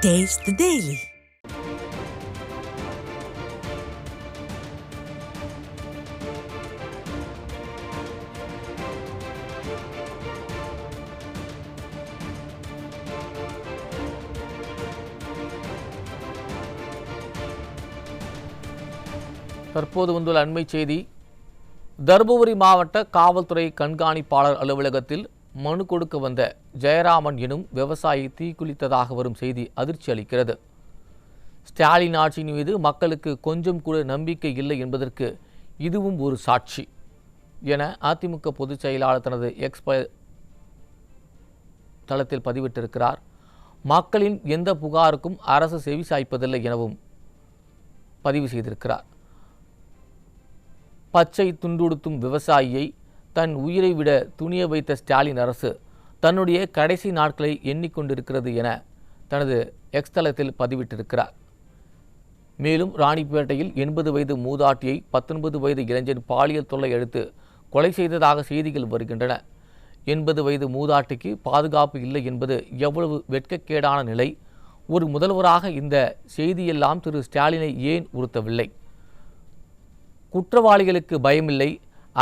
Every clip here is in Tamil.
Taste the Daily. தற்போது வந்துள்ள அண்மை செய்தி. தருமபுரி மாவட்ட காவல்துறை கண்காணிப்பாளர் அலுவலகத்தில் மனு கொடுக்க வந்த ஜெயராமன் எனும் விவசாயி தீக்குளித்ததாக வரும் செய்தி அதிர்ச்சி அளிக்கிறது. ஸ்டாலின் ஆட்சியின் மீது மக்களுக்கு கொஞ்சம் கூட நம்பிக்கை இல்லை என்பதற்கு இதுவும் ஒரு சாட்சி என அதிமுக பொதுச் செயலாளர் தனது எக்ஸ் தளத்தில் பதிவிட்டிருக்கிறார். மக்களின் எந்த புகாருக்கும் அரசு செவிசாய்ப்பதில்லை எனவும் பதிவு செய்திருக்கிறார். பச்சை துண்டுடுத்தும் விவசாயியை தன் உயிரை விட துணிய வைத்த ஸ்டாலின் அரசு தன்னுடைய கடைசி நாட்களை எண்ணிக்கொண்டிருக்கிறது என தனது எக்ஸ் தளத்தில் பதிவிட்டிருக்கிறார். மேலும் ராணிப்பேட்டையில் 80 வயது மூதாட்டியை 19 வயது இளைஞன் பாலியல் தொல்லை அடுத்து கொலை செய்ததாக செய்திகள் வருகின்றன. 80 வயது மூதாட்டிக்கு பாதுகாப்பு இல்லை என்பது எவ்வளவு வெட்கக்கேடான நிலை. ஒரு முதல்வராக இந்த செய்தியெல்லாம் திரு ஸ்டாலினை ஏன் உறுத்தவில்லை? குற்றவாளிகளுக்கு பயமில்லை,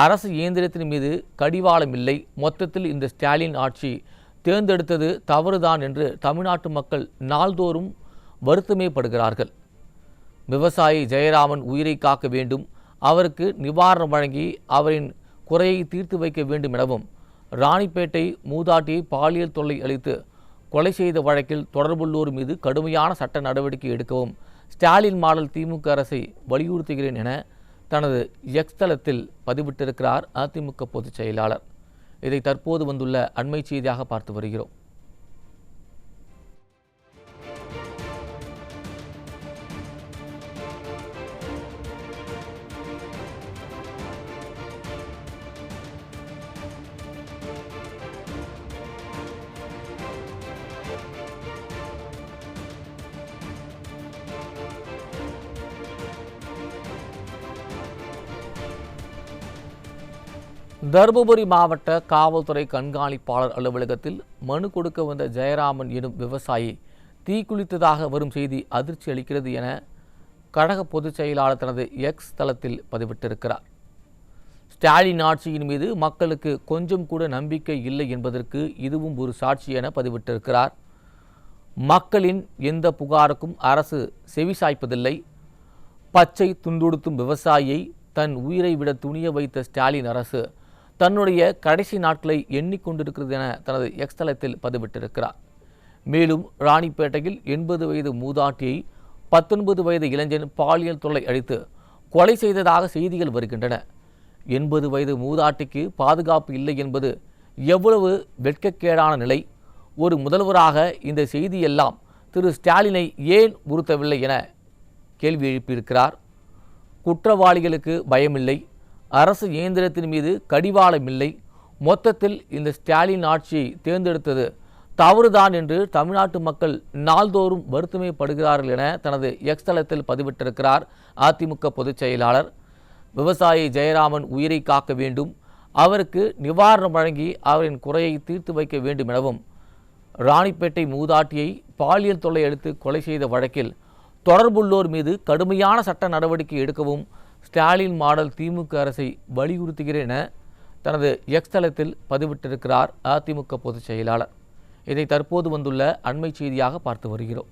அரசு இயந்திரத்தின் மீது கடிவாளம் இல்லை, மொத்தத்தில் இந்த ஸ்டாலின் ஆட்சி தேர்ந்தெடுத்தது தவறுதான் என்று தமிழ்நாட்டு மக்கள் நாள்தோறும் வருத்தமே படுகிறார்கள். விவசாயி ஜெயராமன் உயிரை காக்க வேண்டும், அவருக்கு நிவாரணம் வழங்கி அவரின் குறையை தீர்த்து வைக்க வேண்டும் எனவும், ராணிப்பேட்டை மூதாட்டியை பாலியல் தொல்லை அளித்து கொலை செய்த வழக்கில் தொடர்புள்ளோர் மீது கடுமையான சட்ட நடவடிக்கை எடுக்கவும் ஸ்டாலின் மாடல் திமுக அரசை வலியுறுத்துகிறேன் என தனது எக்ஸ் தளத்தில் பதிவிட்டிருக்கிறார் அதிமுக பொதுச் செயலாளர். இதை தற்போது வந்துள்ள அண்மை செய்தியாக பார்த்து வருகிறோம். தருமபுரி மாவட்ட காவல்துறை கண்காணிப்பாளர் அலுவலகத்தில் மனு கொடுக்க வந்த ஜெயராமன் எனும் விவசாயி தீக்குளித்ததாக வரும் செய்தி அதிர்ச்சி அளிக்கிறது என கழக பொதுச் செயலாளர் தனது எக்ஸ் தளத்தில் பதிவிட்டிருக்கிறார். ஸ்டாலின் ஆட்சியின் மீது மக்களுக்கு கொஞ்சம் கூட நம்பிக்கை இல்லை என்பதற்கு இதுவும் ஒரு சாட்சி என பதிவிட்டிருக்கிறார். மக்களின் எந்த புகாருக்கும் அரசு செவிசாய்ப்பதில்லை, பச்சை துண்டுடுத்தும் விவசாயியை தன் உயிரை விட துணிய வைத்த ஸ்டாலின் அரசு தன்னுடைய கடைசி நாட்களை எண்ணிக்கொண்டிருக்கிறது என தனது எக்ஸ் தளத்தில் பதிவிட்டிருக்கிறார். மேலும் ராணிப்பேட்டையில் 80 வயது மூதாட்டியை 19 வயது இளைஞன் பாலியல் தொல்லை அளித்து கொலை செய்ததாக செய்திகள் வருகின்றன. 80 வயது மூதாட்டிக்கு பாதுகாப்பு இல்லை என்பது எவ்வளவு வெட்கக்கேடான நிலை. ஒரு முதல்வராக இந்த செய்தியெல்லாம் திரு ஸ்டாலினை ஏன் உறுத்தவில்லை என கேள்வி எழுப்பியிருக்கிறார். குற்றவாளிகளுக்கு பயமில்லை, அரசு இயந்திரத்தின் மீது கடிவாளம் இல்லை, மொத்தத்தில் இந்த ஸ்டாலின் ஆட்சியை தேர்ந்தெடுத்தது தவறுதான் என்று தமிழ்நாட்டு மக்கள் நாள்தோறும் வருத்தமே படுகிறார்கள் என தனது எக்ஸ் தளத்தில் பதிவிட்டிருக்கிறார் அதிமுக பொதுச் செயலாளர். விவசாயி ஜெயராமன் உயிரை காக்க வேண்டும், அவருக்கு நிவாரணம் வழங்கி அவரின் குறையை தீர்த்து வைக்க வேண்டும் எனவும், ராணிப்பேட்டை மூதாட்டியை பாலியல் தொல்லை எடுத்து கொலை செய்த வழக்கில் தொடர்புள்ளோர் மீது கடுமையான சட்ட நடவடிக்கை எடுக்கவும் ஸ்டாலின் மாடல் திமுக அரசை வலியுறுத்துகிறேன் என தனது எக்ஸ் தளத்தில் பதிவிட்டிருக்கிறார் அதிமுக பொதுச் செயலாளர். இதை தற்போது வந்துள்ள அண்மை செய்தியாக பார்த்து வருகிறோம்.